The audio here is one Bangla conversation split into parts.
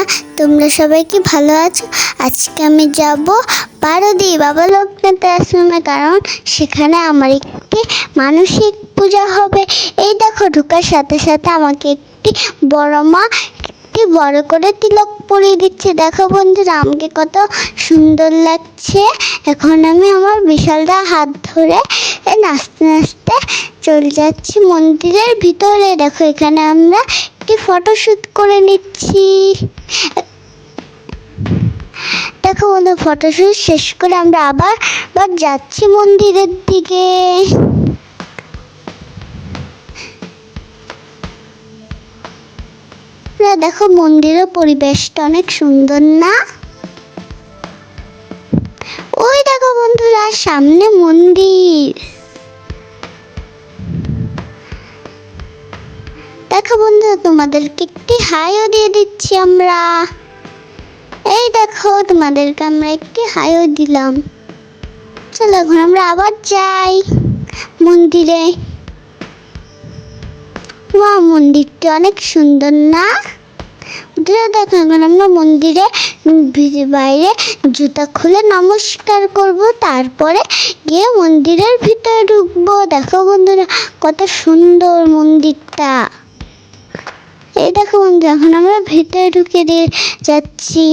বন্ধুরা, তোমরা সবাই কি ভালো আছো? আজকে আমি যাব পারদি বাবা লোকনাথের আশ্রমে, কারণ সেখানে আমার একটি মানসিক পূজা হবে। এই দেখো, ঢোকার সাথে সাথে আমাকে একটি বড় মা একটি বড় করে তিলক পরিয়ে দিচ্ছে। দেখো বন্ধুরা, আমাকে কত সুন্দর লাগছে। এখন আমি আমার বিশালটা হাত ধরে নাচতে নাচতে চলে যাচ্ছি মন্দিরের ভিতরে। দেখো, এখানে আমরা একটি ফটোশুট করে নিচ্ছি। দেখো বন্ধু, ফটোশুট শেষ করে আমরা আবার যাচ্ছি মন্দিরের দিকে। দেখো, মন্দিরের পরিবেশটা অনেক সুন্দর না? ওই দেখো বন্ধুরা, সামনে মন্দির। দেখো বন্ধুরা, তোমাদেরকে একটি হাইও দিয়ে দিচ্ছি আমরা। এই দেখো, তোমাদেরকে আমরা একটি হাইও দিলাম। চলো এখন আমরা আবার যাই মন্দিরে। মন্দিরটি অনেক সুন্দর না? দেখো, এখন আমরা মন্দিরে বাইরে জুতা খুলে নমস্কার করব, তারপরে গিয়ে মন্দিরের ভিতরে ঢুকবো। দেখো বন্ধুরা, কত সুন্দর মন্দিরটা। এই দেখো বন্ধু, এখন আমরা ভিতরে ঢুকে দিয়ে যাচ্ছি।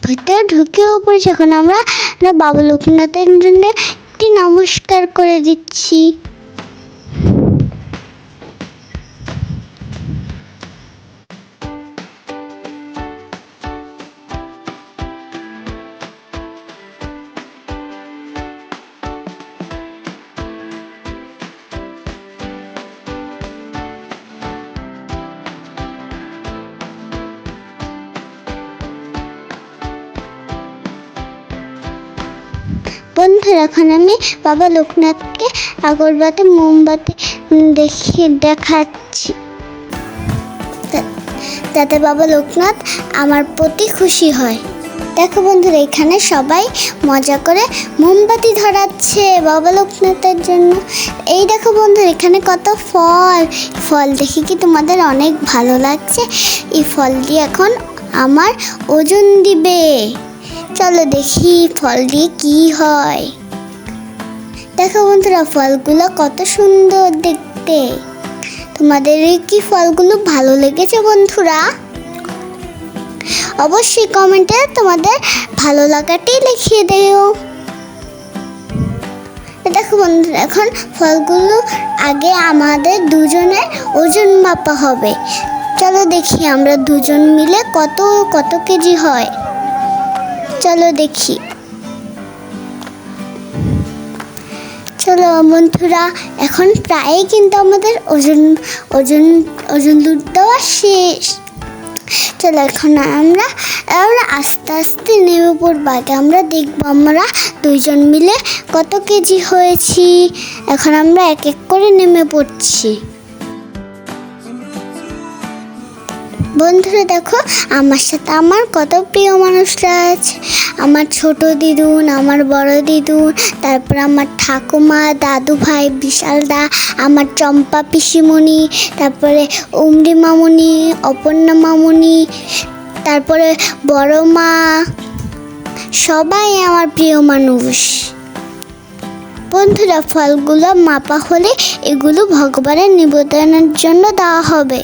ভিতরে ঢুকেও পড়েছি। এখন আমরা বাবা লোকনাথের জন্য একটি নমস্কার করে দিচ্ছি। বন্ধুরা, এখন আমি বাবা লোকনাথকে আগরবাতি মোমবাতি দেখাচ্ছি, যাতে বাবা লোকনাথ আমার প্রতি খুশি হয়। দেখো বন্ধুরা, এখানে সবাই মজা করে মোমবাতি ধরাচ্ছে বাবা লোকনাথের জন্য। এই দেখো বন্ধুরা, এখানে কত ফল দেখে কি তোমাদের অনেক ভালো লাগছে? এই ফল দিয়ে এখন আমার ওজন দিবে। চলো দেখি ফল দিয়ে কি হয়। দেখো বন্ধুরা, ফলগুলো কত সুন্দর দেখতে। তোমাদের কি ফলগুলো ভালো লেগেছে বন্ধুরা? অবশ্যই কমেন্টে তোমাদের ভালো লাগাটি লিখিয়ে দিও। দেখো বন্ধুরা, এখন ফলগুলো আগে আমাদের দুজনের ওজন মাপা হবে। চলো দেখি আমরা দুজন মিলে কত কেজি হয়। চলো দেখি। চলো বন্ধুরা, এখন প্রায় কিন্তু আমাদের ওজন দেওয়া শেষ। চলো এখন আমরা আস্তে আস্তে নেমে পড়বো। আগে আমরা দেখবো আমরা দুইজন মিলে কত কেজি হয়েছি। এখন আমরা এক এক করে নেমে পড়ছি। বন্ধুরা দেখো, আমার সাথে আমার কত প্রিয় মানুষরা আছে। আমার ছোট দিদুন, আমার বড় দিদুন, তারপর আমার ঠাকুমা, দাদু ভাই, বিশাল দা, আমার চম্পা পিসিমণি, তারপরে উমরি মামুনি, অপর্ণা মামুনি, তারপরে বড় মা, সবাই আমার প্রিয় মানুষ। বন্ধুরা, ফলগুলো মাপা হলে এগুলো ভগবানের নিবেদনের জন্য দেওয়া হবে।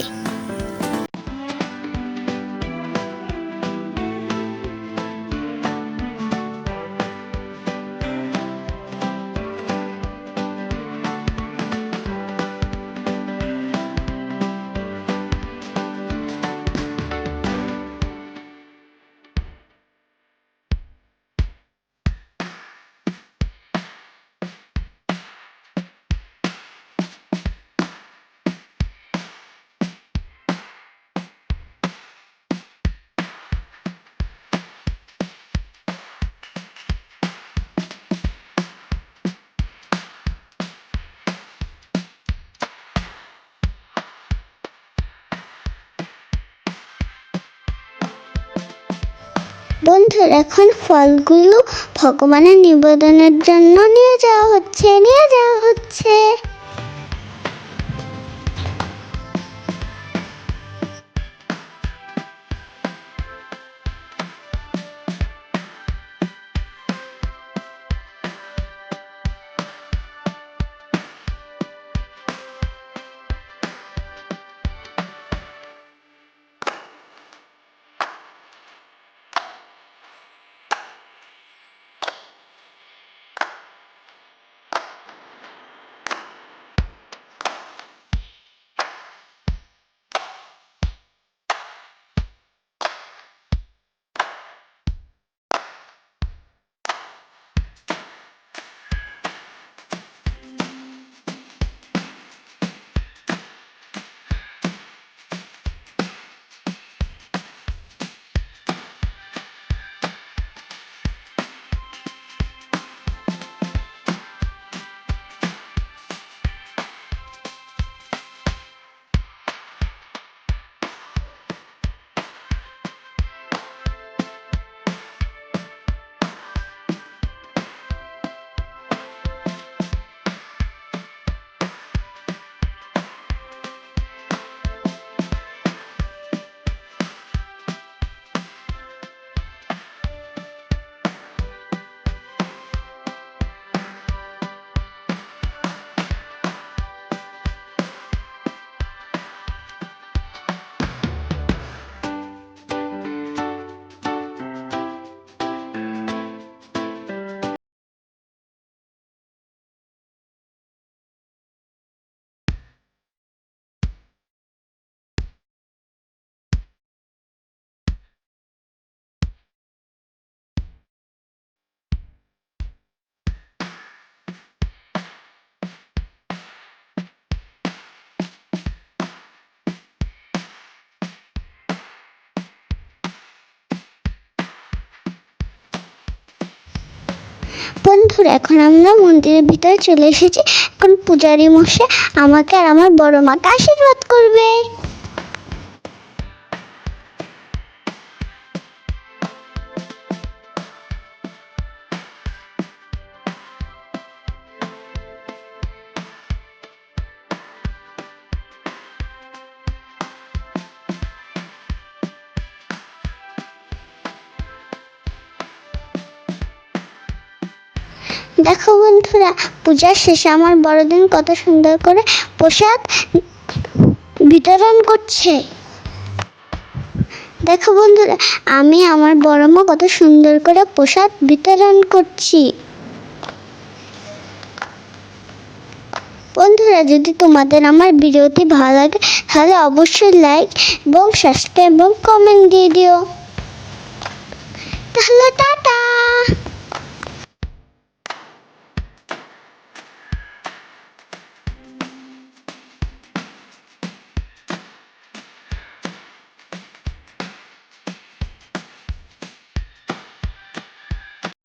বন্ধুরা, এখন ফলগুলো ভগবানের নিবেদনের জন্য নিয়ে যাওয়া হচ্ছে। বন্ধুরা এখন আমরা মন্দিরের ভিতরে চলে এসেছি। এখন পূজারী মশাই আমাকে আর আমার বড় মাকে আশীর্বাদ করবে। দেখো বন্ধুরা, পূজার শেষে আমার বড়দিন কত সুন্দর করে প্রসাদ বিতরণ করছে। দেখো বন্ধুরা, আমি আমার বড় মা কত সুন্দর করে প্রসাদ বিতরণ করছি। বন্ধুরা, যদি তোমাদের আমার ভিডিওটি ভালো লাগে তাহলে অবশ্যই লাইক এবং সাবস্ক্রাইব এবং কমেন্ট দিয়ে দিও। তাহলে টাটা।